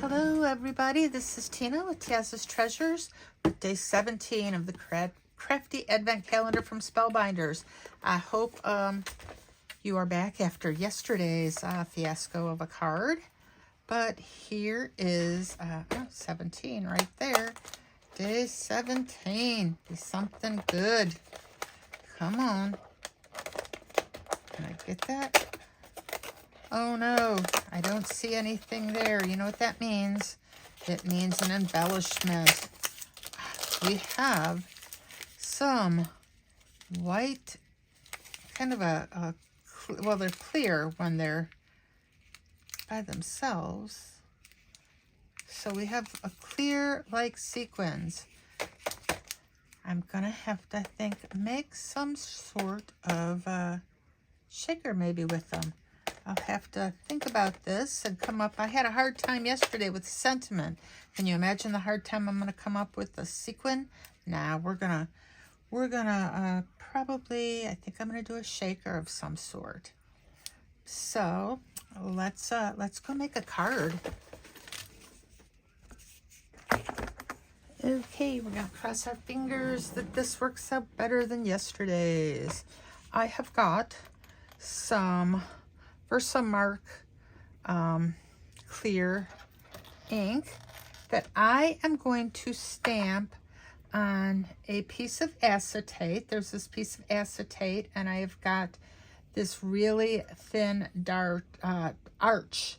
Hello everybody, this is Tina with Tia's Treasures with day 17 of the Crafty Advent Calendar from Spellbinders. I hope you are back after yesterday's fiasco of a card. But here is 17 right there. Day 17. Be something good. Come on. Can I get that? Oh no, I don't see anything there. You know what that means? It means an embellishment. We have some white, kind of well, they're clear when they're by themselves. So we have a clear like sequins. I'm gonna have to, I think, make some sort of shaker maybe with them. I'll have to think about this and come up. I had a hard time yesterday with sentiment. Can you imagine the hard time I'm going to come up with a sequin? Nah, we're gonna probably, I think I'm going to do a shaker of some sort. So let's go make a card. Okay, we're going to cross our fingers that this works out better than yesterday's. I have got some Versamark clear ink that I am going to stamp on a piece of acetate. There's this piece of acetate, and I've got this really thin arch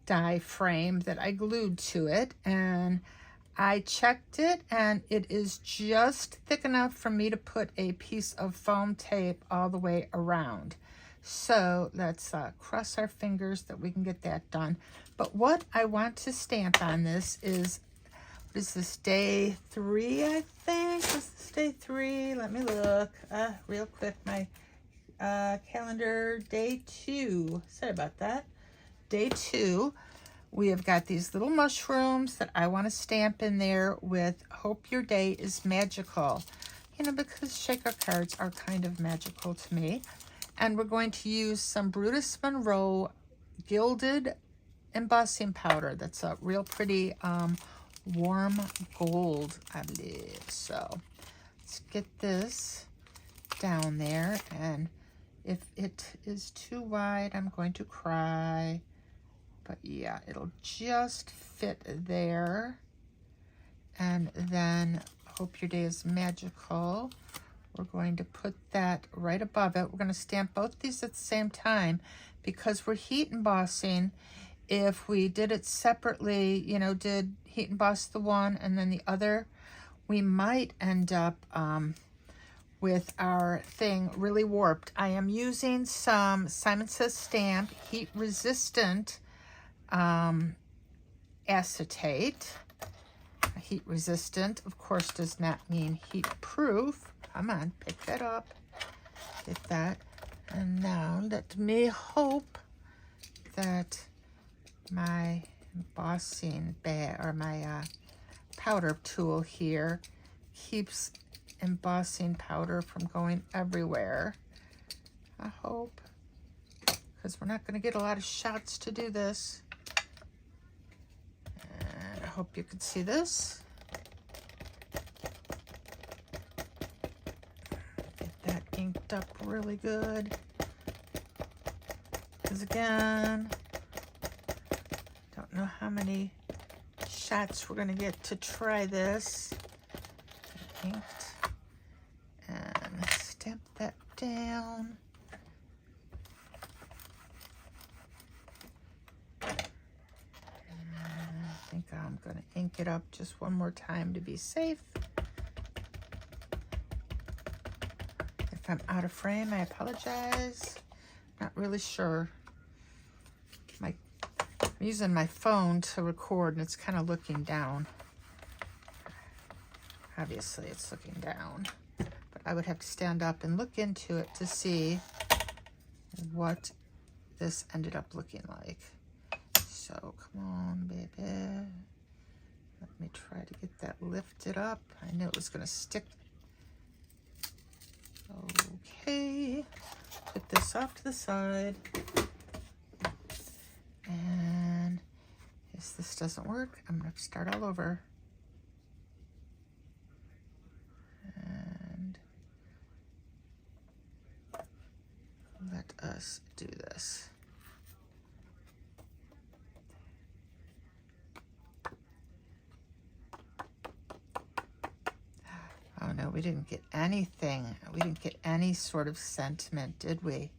die frame that I glued to it, and I checked it, and it is just thick enough for me to put a piece of foam tape all the way around. So let's cross our fingers that we can get that done. But what I want to stamp on this is, what is this, day 3, I think? Is this day 3? Let me look real quick. My calendar, day 2. Sorry about that. Day 2. We have got these little mushrooms that I want to stamp in there with Hope Your Day is Magical. You know, because shaker cards are kind of magical to me. And we're going to use some Brutus Monroe gilded embossing powder. That's a real pretty warm gold, I believe. So let's get this down there. And if it is too wide, I'm going to cry. But yeah, it'll just fit there. And then Hope Your Day is Magical. We're going to put that right above it. We're going to stamp both these at the same time because we're heat embossing. If we did it separately, you know, did heat emboss the one and then the other, we might end up with our thing really warped. I am using some Simon Says Stamp heat resistant acetate. Heat resistant, of course, does not mean heat proof. Come on, pick that up. Get that. And now let me hope that my embossing or my powder tool here keeps embossing powder from going everywhere. I hope, because we're not going to get a lot of shots to do this. And I hope you can see this. Inked up really good, because again, don't know how many shots we're going to get to try this. Inked, and stamp that down. And I think I'm going to ink it up just one more time to be safe. If I'm out of frame, I apologize. Not really sure. I'm using my phone to record, and it's kind of looking down. Obviously, it's looking down. But I would have to stand up and look into it to see what this ended up looking like. So, come on, baby. Let me try to get that lifted up. I knew it was going to stick. Okay, put this off to the side, and case this doesn't work, I'm going to start all over. And let us do this. Oh no, we didn't get anything. We didn't get any sort of sentiment, did we?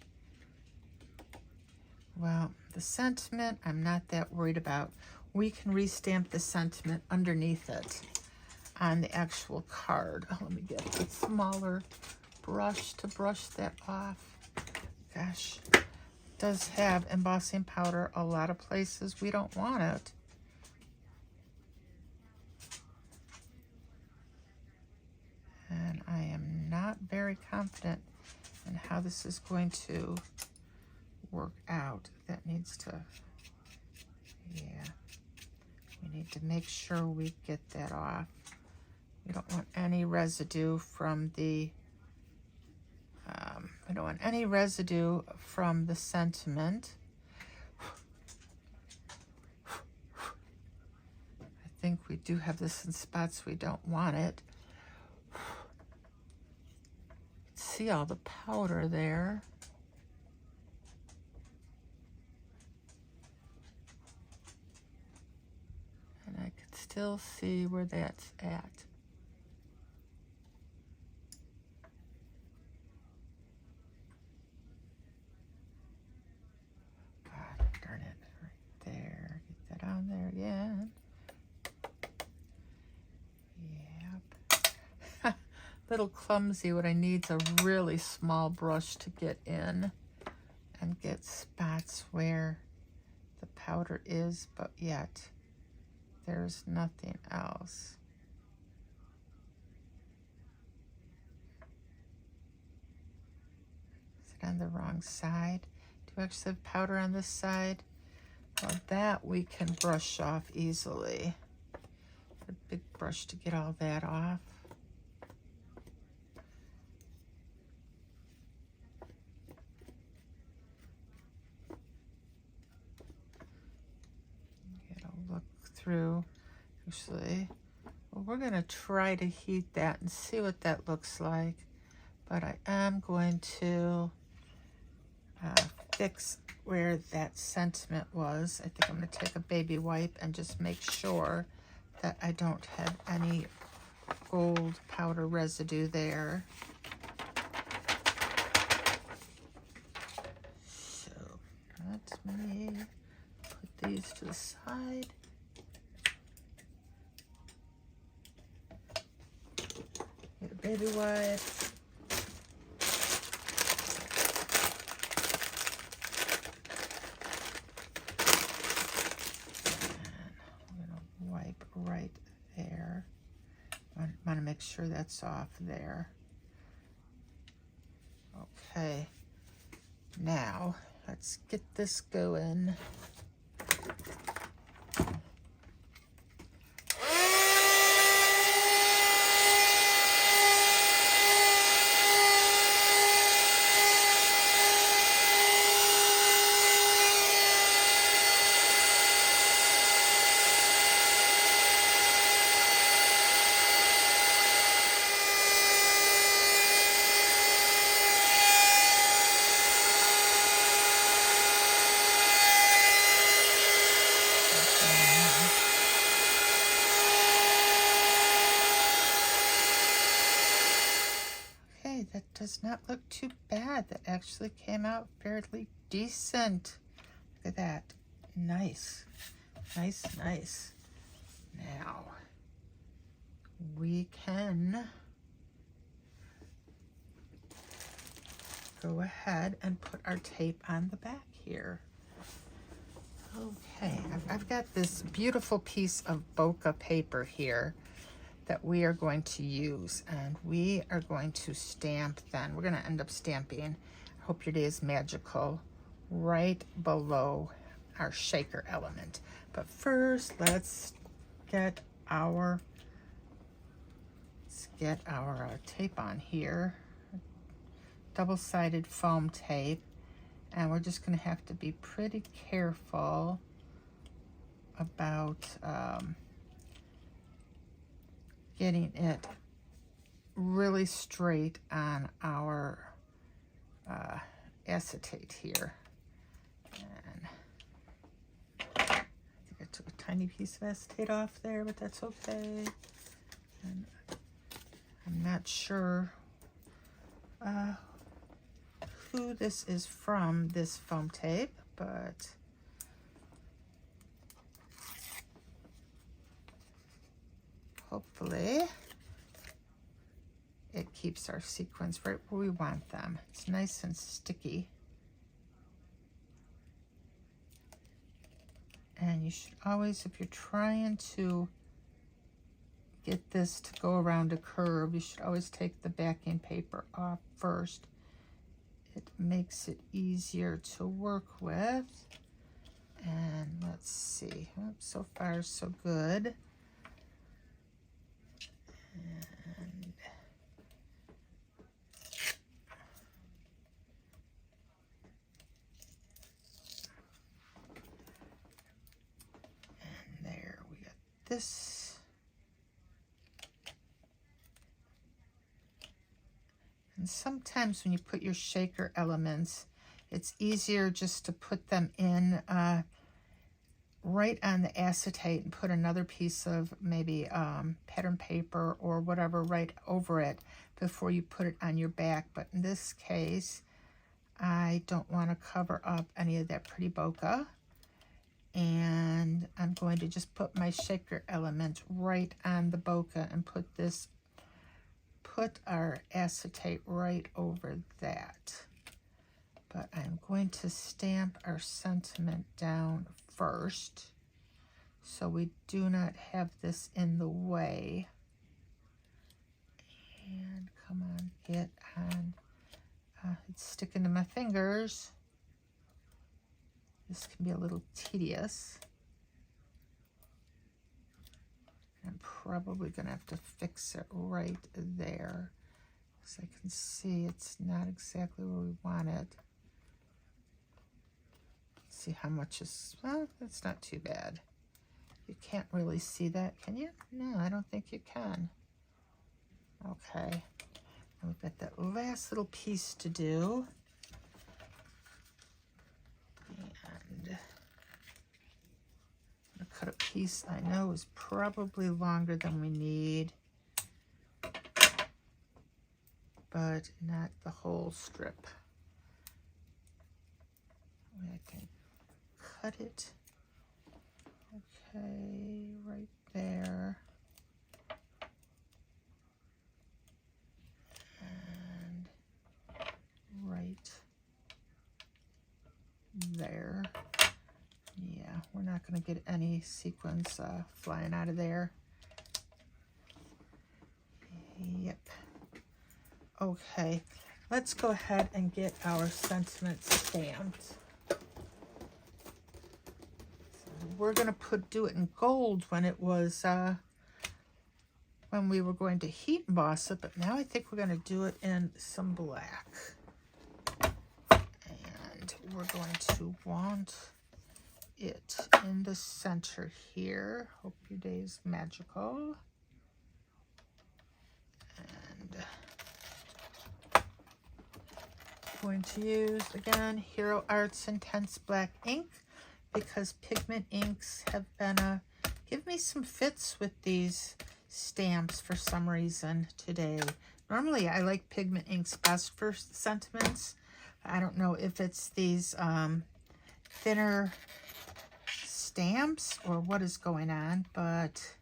Well, the sentiment, I'm not that worried about. We can restamp the sentiment underneath it on the actual card. Oh, let me get a smaller brush to brush that off. Gosh, it does have embossing powder a lot of places we don't want it. And I am not very confident in how this is going to work out. That needs to, yeah, we need to make sure we get that off. We don't want any residue from the, we don't want any residue from the sentiment. I think we do have this in spots we don't want it. See all the powder there. And I could still see where that's at. God darn it, right there. Get that on there again. Yep. Little clumsy. What I need is a really small brush to get in and get spots where the powder is, but yet there's nothing else. Is it on the wrong side? Do we actually have powder on this side? Well, that we can brush off easily. A big brush to get all that off. Through, actually, well, we're going to try to heat that and see what that looks like, but I am going to fix where that sentiment was. I think I'm going to take a baby wipe and just make sure that I don't have any gold powder residue there. So let me put these to the side. Get a baby wipe. And I'm going to wipe right there. I want to make sure that's off there. Okay. Now, let's get this going. That does not look too bad. That actually came out fairly decent. Look at that. Nice. Nice, nice. Now, we can go ahead and put our tape on the back here. Okay, I've got this beautiful piece of bokeh paper here that we are going to use, and we are going to stamp then. We're going to end up stamping Hope Your Day is Magical right below our shaker element. But first, let's get our tape on here. Double-sided foam tape, and we're just going to have to be pretty careful about getting it really straight on our acetate here. And I think I took a tiny piece of acetate off there, but that's okay. And I'm not sure who this is from, this foam tape, but hopefully it keeps our sequins right where we want them. It's nice and sticky. And you should always, if you're trying to get this to go around a curve, you should always take the backing paper off first. It makes it easier to work with. And let's see, oh, so far so good. And there we got this. And sometimes when you put your shaker elements, it's easier just to put them in right on the acetate and put another piece of maybe pattern paper or whatever right over it before you put it on your back. But in this case, I don't want to cover up any of that pretty bokeh. And I'm going to just put my shaker element right on the bokeh and put our acetate right over that. But I'm going to stamp our sentiment down first so we do not have this in the way. And come on, get on. It's sticking to my fingers. This can be a little tedious. I'm probably going to have to fix it right there, because I can see it's not exactly where we want it. See how much is, well, that's not too bad. You can't really see that, can you? No, I don't think you can. Okay, and we've got that last little piece to do. And cut a piece I know is probably longer than we need, but not the whole strip. I can cut it, okay, right there, and right there. Yeah, we're not going to get any sequins flying out of there. Yep. Okay, let's go ahead and get our sentiment stamped. So we're going to do it in gold when it was when we were going to heat emboss it, but now I think we're going to do it in some black. And we're going to want it in the center here. Hope your day is magical. And I'm going to use, again, Hero Arts Intense Black ink, because pigment inks have been give me some fits with these stamps for some reason today. Normally I like pigment inks best for sentiments. I don't know if it's these thinner stamps or what is going on, but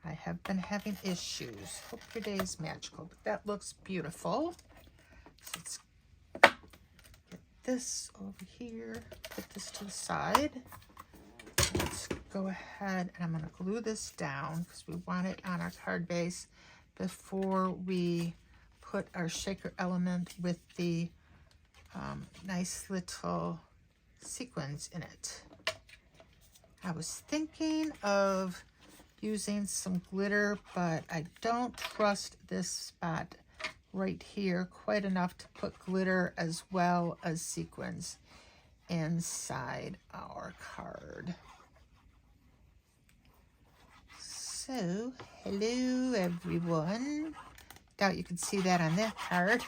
I have been having issues. Hope your day is magical. But that looks beautiful. So let's get this over here, put this to the side. Let's go ahead and I'm going to glue this down because we want it on our card base before we put our shaker element with the nice little sequins in it. I was thinking of using some glitter, but I don't trust this spot right here quite enough to put glitter as well as sequins inside our card. So, hello everyone. Doubt you can see that on that card.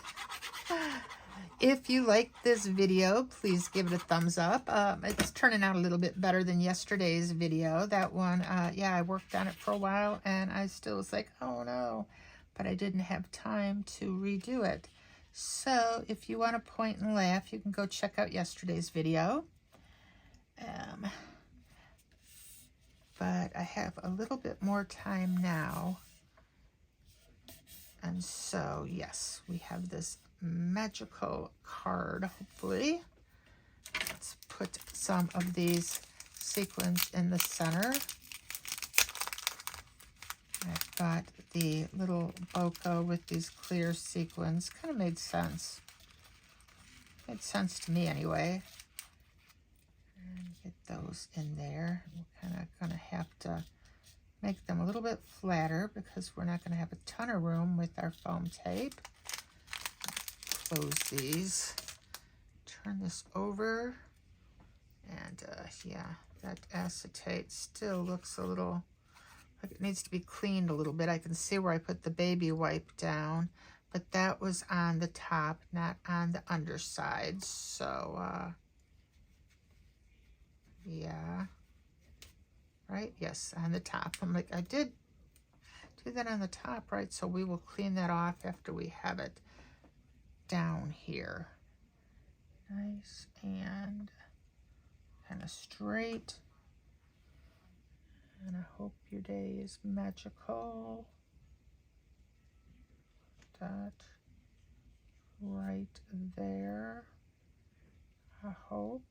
If you like this video, please give it a thumbs up. It's turning out a little bit better than yesterday's video. That one, yeah, I worked on it for a while and I still was like, oh no, but I didn't have time to redo it. So if you want to point and laugh, you can go check out yesterday's video. But I have a little bit more time now. And so, yes, we have this magical card, hopefully. Let's put some of these sequins in the center. I've got the little bokeh with these clear sequins. Kind of made sense. Made sense to me anyway. And get those in there. We're kind of going to have to make them a little bit flatter because we're not going to have a ton of room with our foam tape. Close these. Turn this over. And yeah, that acetate still looks a little like it needs to be cleaned a little bit. I can see where I put the baby wipe down, but that was on the top, not on the underside. So, yeah. Right? Yes, on the top. I'm like, I did do that on the top, right? So we will clean that off after we have it down here. Nice and kind of straight. And I hope your day is magical. That right there. I hope.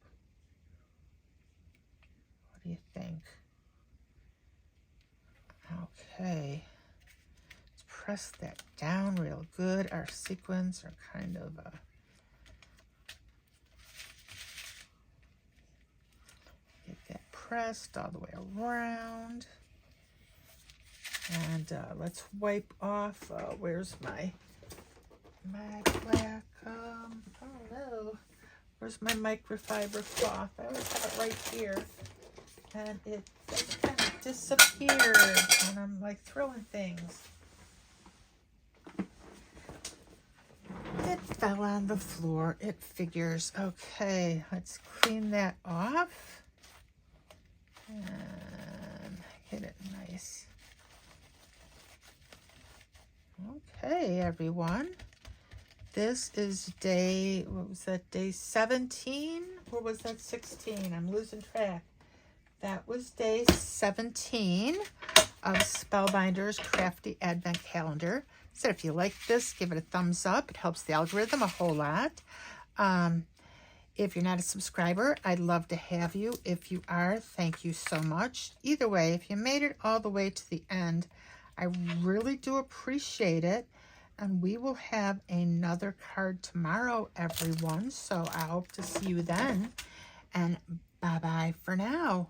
What do you think? Okay, let's press that down real good. Our sequins are kind of get that pressed all the way around. And let's wipe off. Where's my black? Oh no, where's my microfiber cloth? I always have it right here, and it kind of disappeared, and I'm like throwing things. It fell on the floor. It figures. Okay, let's clean that off and get it nice. Okay, everyone. This is day, what was that, day 17? Or was that 16? I'm losing track. That was day 17 of Spellbinders Crafty Advent Calendar. So if you like this, give it a thumbs up. It helps the algorithm a whole lot. If you're not a subscriber, I'd love to have you. If you are, thank you so much. Either way, if you made it all the way to the end, I really do appreciate it. And we will have another card tomorrow, everyone. So I hope to see you then. And bye-bye for now.